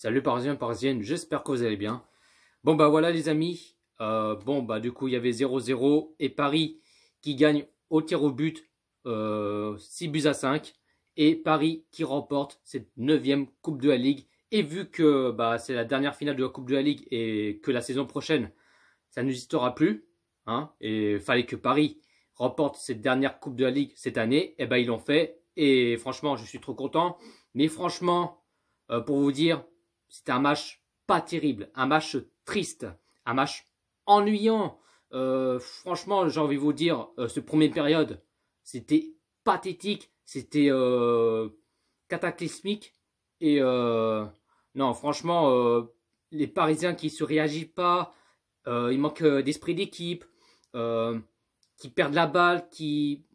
Salut Parisiens, Parisiennes, j'espère que vous allez bien. Bon bah voilà les amis, du coup il y avait 0-0 et Paris qui gagne au tir au but 6 buts à 5 et Paris qui remporte cette 9e Coupe de la Ligue. Et vu que c'est la dernière finale de la Coupe de la Ligue et que la saison prochaine ça n'existera plus, hein, et il fallait que Paris remporte cette dernière Coupe de la Ligue cette année, et ils l'ont fait et franchement je suis trop content. Mais franchement, pour vous dire, c'était un match pas terrible, un match triste, un match ennuyant. Franchement, j'ai envie de vous dire, ce première période, c'était pathétique, c'était cataclysmique. Et non, franchement, les Parisiens qui se réagissent pas, il manque d'esprit d'équipe, qui perdent la balle,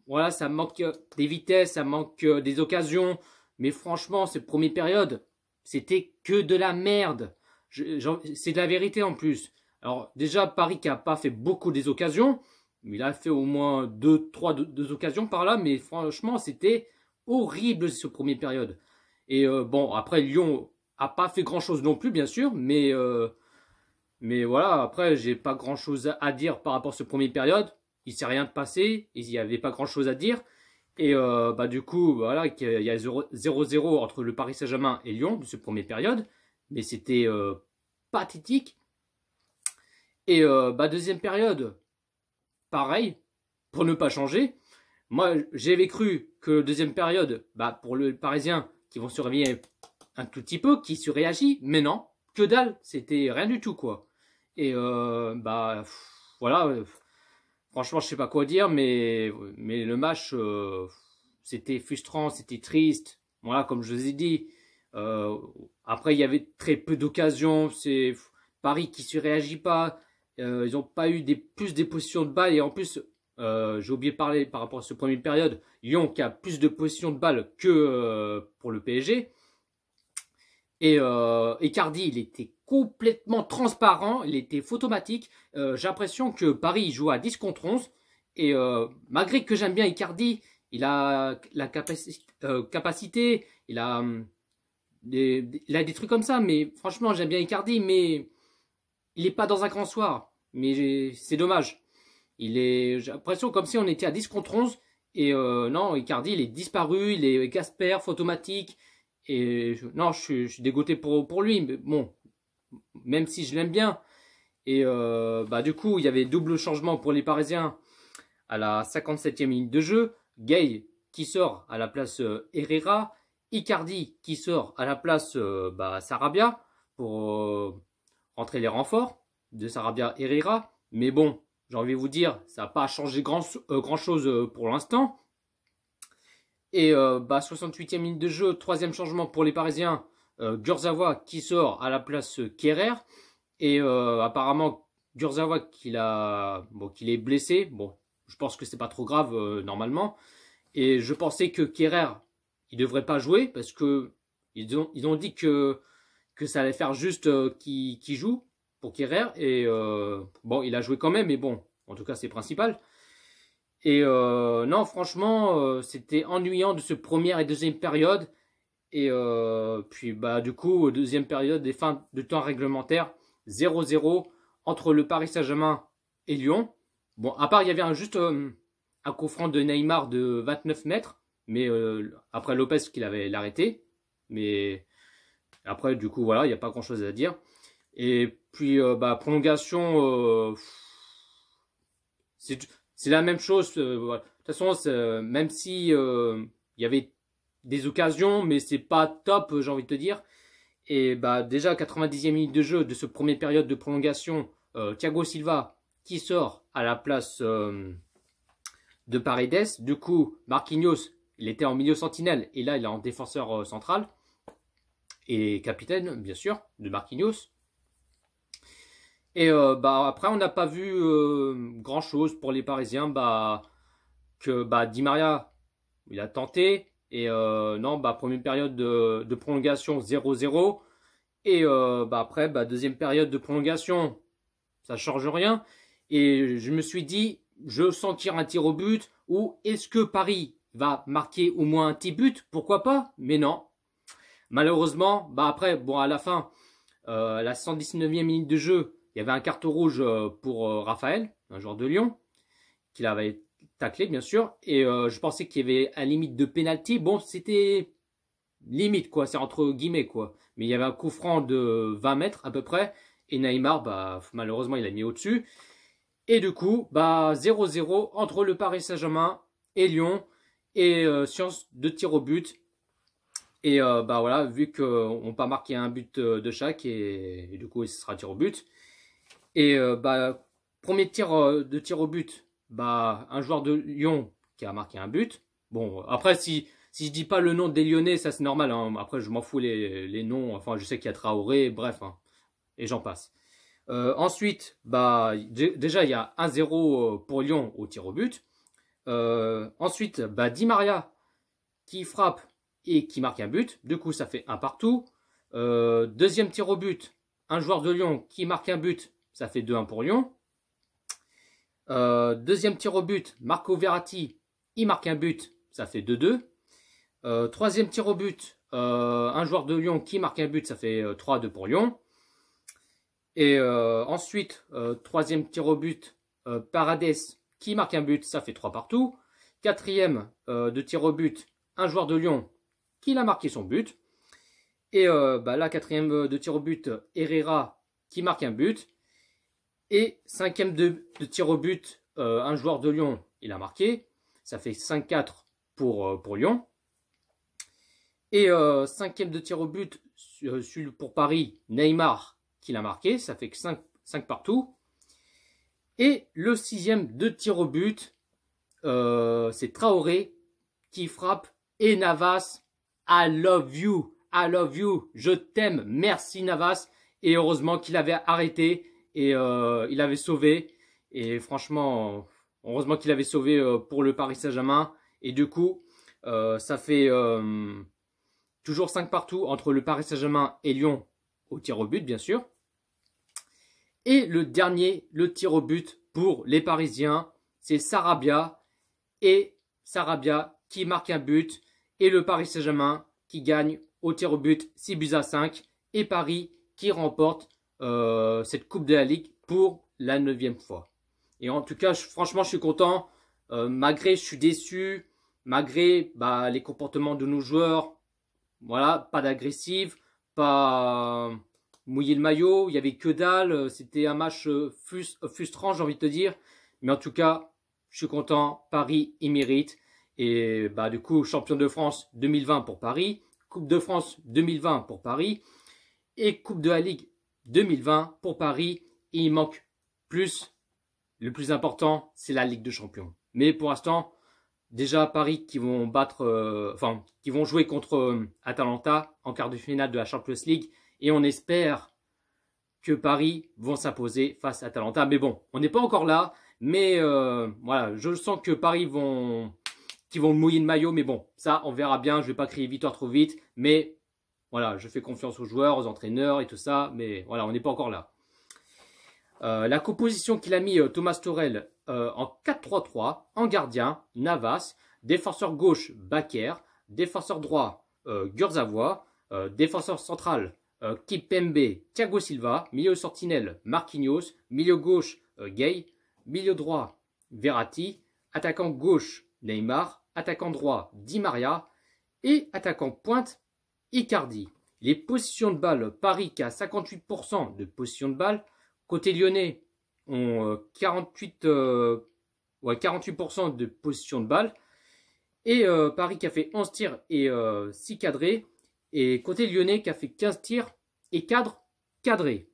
voilà, ça manque des vitesses, ça manque des occasions. Mais franchement, cette première période, c'était que de la merde. C'est de la vérité en plus. Alors déjà, Paris qui n'a pas fait beaucoup des occasions. Il a fait au moins deux occasions par là. Mais franchement, c'était horrible ce première période. Et après, Lyon a pas fait grand-chose non plus, bien sûr. Mais voilà, après, j'ai pas grand-chose à dire par rapport à ce première période. Il s'est rien passé. Il n'y avait pas grand-chose à dire. Et du coup, voilà, il y a 0-0 entre le Paris Saint-Germain et Lyon de cette première période. Mais c'était pathétique. Et deuxième période, pareil, pour ne pas changer. Moi, j'avais cru que deuxième période, pour le Parisien, qui vont se réveiller un tout petit peu, qui se réagit. Mais non, que dalle, c'était rien du tout, quoi. Et voilà. Franchement, je sais pas quoi dire, mais le match, c'était frustrant, c'était triste. Voilà, comme je vous ai dit. Après, il y avait très peu d'occasions. C'est Paris qui se réagit pas. Ils n'ont pas eu plus des positions de balle. Et en plus, j'ai oublié de parler par rapport à cette première période. Lyon qui a plus de positions de balle que pour le PSG. Et Icardi, il était complètement transparent, il était photomatique. J'ai l'impression que Paris joue à 10 contre 11. Et malgré que j'aime bien Icardi, il a la capacité, il a des trucs comme ça. Mais franchement, j'aime bien Icardi, mais il n'est pas dans un grand soir. Mais c'est dommage. J'ai l'impression comme si on était à 10 contre 11. Et non, Icardi, il est disparu, il est Gasper, photomatique. Et non, je suis dégoûté pour lui, mais bon, même si je l'aime bien. Et du coup, il y avait double changement pour les Parisiens à la 57e minute de jeu. Gay qui sort à la place Herrera. Icardi qui sort à la place Sarabia pour rentrer les renforts de Sarabia Herrera. Mais bon, j'ai envie de vous dire, ça n'a pas changé grand chose pour l'instant. Et 68e minute de jeu, troisième changement pour les Parisiens, Kurzawa qui sort à la place Kehrer. Et apparemment, Kurzawa qu'il est blessé. Bon, je pense que c'est pas trop grave normalement. Et je pensais que Kehrer, il devrait pas jouer parce que ils ont dit que ça allait faire juste qu'il joue pour Kehrer. Et il a joué quand même, mais bon, en tout cas c'est principal. Et non, franchement, c'était ennuyant de ce première et deuxième période. Et puis, du coup, deuxième période, des fins de temps réglementaire, 0-0 entre le Paris Saint-Germain et Lyon. Bon, à part, il y avait juste un coup franc de Neymar de 29 mètres. Mais après Lopez qui avait l'arrêté. Mais après, du coup, voilà, il n'y a pas grand-chose à dire. Et puis, prolongation, c'est la même chose. Voilà. De toute façon, même si il y avait des occasions, mais c'est pas top, j'ai envie de te dire. Et déjà 90e minute de jeu de ce première période de prolongation, Thiago Silva qui sort à la place de Paredes. Du coup, Marquinhos, il était en milieu sentinelle et là il est en défenseur central et capitaine bien sûr de Marquinhos. Et après, on n'a pas vu grand chose pour les Parisiens. Di Maria, il a tenté. Et non, première période de prolongation 0-0. Et après, deuxième période de prolongation, ça change rien. Et je me suis dit, je sens qu'il y a un tir au but. Ou est-ce que Paris va marquer au moins un petit but? Pourquoi pas? Mais non. Malheureusement, après, à la fin, À la 119e minute de jeu, il y avait un carton rouge pour Raphaël, un joueur de Lyon, qu'il avait taclé bien sûr. Et je pensais qu'il y avait un limite de pénalty. Bon, c'était limite quoi, c'est entre guillemets quoi. Mais il y avait un coup franc de 20 mètres à peu près. Et Neymar, bah, malheureusement, il a mis au-dessus. Et du coup, bah, 0-0 entre le Paris Saint-Germain et Lyon. Et séance de tir au but. Et bah voilà, vu qu'on n'a pas marqué un but de chaque, et du coup, ce sera tir au but. Et bah, premier de tir au but, bah, un joueur de Lyon qui a marqué un but. Bon, après, si je dis pas le nom des Lyonnais, ça c'est normal. Hein. Après, je m'en fous les noms. Enfin, je sais qu'il y a Traoré, bref, hein, et j'en passe. Ensuite, déjà, il y a 1-0 pour Lyon au tir au but. Ensuite, bah, Di Maria qui frappe et qui marque un but. Du coup, ça fait un partout. Deuxième tir au but, un joueur de Lyon qui marque un but. Ça fait 2-1 pour Lyon. Deuxième tir au but, Marco Verratti, il marque un but. Ça fait 2-2. Troisième tir au but, un joueur de Lyon qui marque un but. Ça fait 3-2 pour Lyon. Et ensuite, troisième tir au but, Paredes qui marque un but. Ça fait 3 partout. Quatrième de tir au but, un joueur de Lyon qui a marqué son but. Et bah, là, quatrième de tir au but, Herrera qui marque un but. Et cinquième de tir au but, un joueur de Lyon, il a marqué. Ça fait 5-4 pour Lyon. Et cinquième de tir au but, pour Paris, Neymar qui l'a marqué. Ça fait que 5 partout. Et le sixième de tir au but, c'est Traoré qui frappe. Et Navas, I love you, je t'aime, merci Navas. Et heureusement qu'il avait arrêté et il avait sauvé. Et franchement, heureusement qu'il avait sauvé pour le Paris Saint-Germain. Et du coup, ça fait toujours 5 partout entre le Paris Saint-Germain et Lyon au tir au but, bien sûr. Et le dernier, le tir au but pour les Parisiens, c'est Sarabia. Et Sarabia qui marque un but. Et le Paris Saint-Germain qui gagne au tir au but 6-5. Et Paris qui remporte cette Coupe de la Ligue pour la 9e fois. Et en tout cas, franchement, je suis content. Malgré, je suis déçu. Malgré les comportements de nos joueurs. Voilà, pas d'agressive. Pas mouiller le maillot. Il n'y avait que dalle. C'était un match frustrant, j'ai envie de te dire. Mais en tout cas, je suis content. Paris, il mérite. Et bah, du coup, champion de France 2020 pour Paris, Coupe de France 2020 pour Paris et Coupe de la Ligue 2020 pour Paris. Et il manque plus. Le plus important, c'est la Ligue de Champions. Mais pour l'instant, déjà Paris qui vont qui vont jouer contre Atalanta en quart de finale de la Champions League. Et on espère que Paris vont s'imposer face à Atalanta. Mais bon, on n'est pas encore là. Mais voilà, je sens que Paris qui vont mouiller le maillot, mais bon, ça, on verra bien. Je vais pas crier victoire trop vite, mais voilà, je fais confiance aux joueurs, aux entraîneurs et tout ça, mais voilà, on n'est pas encore là. La composition qu'il a mis Thomas Tuchel en 4-3-3, en gardien, Navas, défenseur gauche, Bakker, défenseur droit, Kurzawa, défenseur central, Kipembe, Thiago Silva, milieu sentinelle, Marquinhos, milieu gauche, Gay, milieu droit, Verratti, attaquant gauche, Neymar, attaquant droit, Di Maria et attaquant pointe, Icardi. Les positions de balle, Paris qui a 58% de position de balle. Côté lyonnais, ont 48% de position de balle. Et Paris qui a fait 11 tirs et 6 cadrés. Et côté lyonnais qui a fait 15 tirs et cadrés.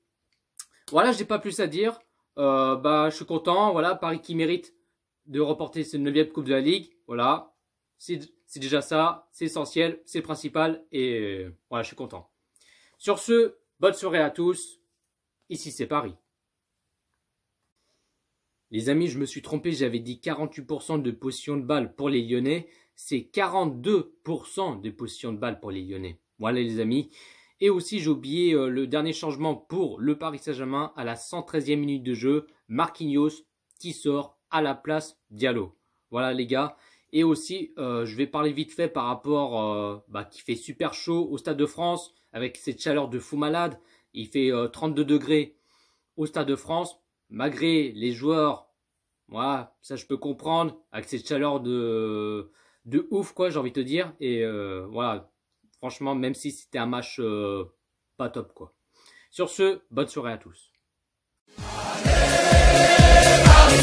Voilà, je n'ai pas plus à dire. Je suis content. Voilà, Paris qui mérite de remporter cette 9e Coupe de la Ligue. Voilà, c'est déjà ça, c'est essentiel, c'est le principal. Et voilà, je suis content. Sur ce, bonne soirée à tous. Ici, c'est Paris. Les amis, je me suis trompé, j'avais dit 48% de possession de balle pour les Lyonnais. C'est 42% de possession de balle pour les Lyonnais. Voilà les amis. Et aussi, j'ai oublié le dernier changement pour le Paris Saint-Germain à la 113e minute de jeu. Marquinhos qui sort à la place Diallo. Voilà les gars. Et aussi, je vais parler vite fait par rapport qu'il fait super chaud au Stade de France avec cette chaleur de fou malade. Il fait 32 degrés au Stade de France, malgré les joueurs, voilà, ça je peux comprendre, avec cette chaleur de ouf, quoi, j'ai envie de te dire. Et voilà, franchement, même si c'était un match pas top, quoi. Sur ce, bonne soirée à tous. Allez,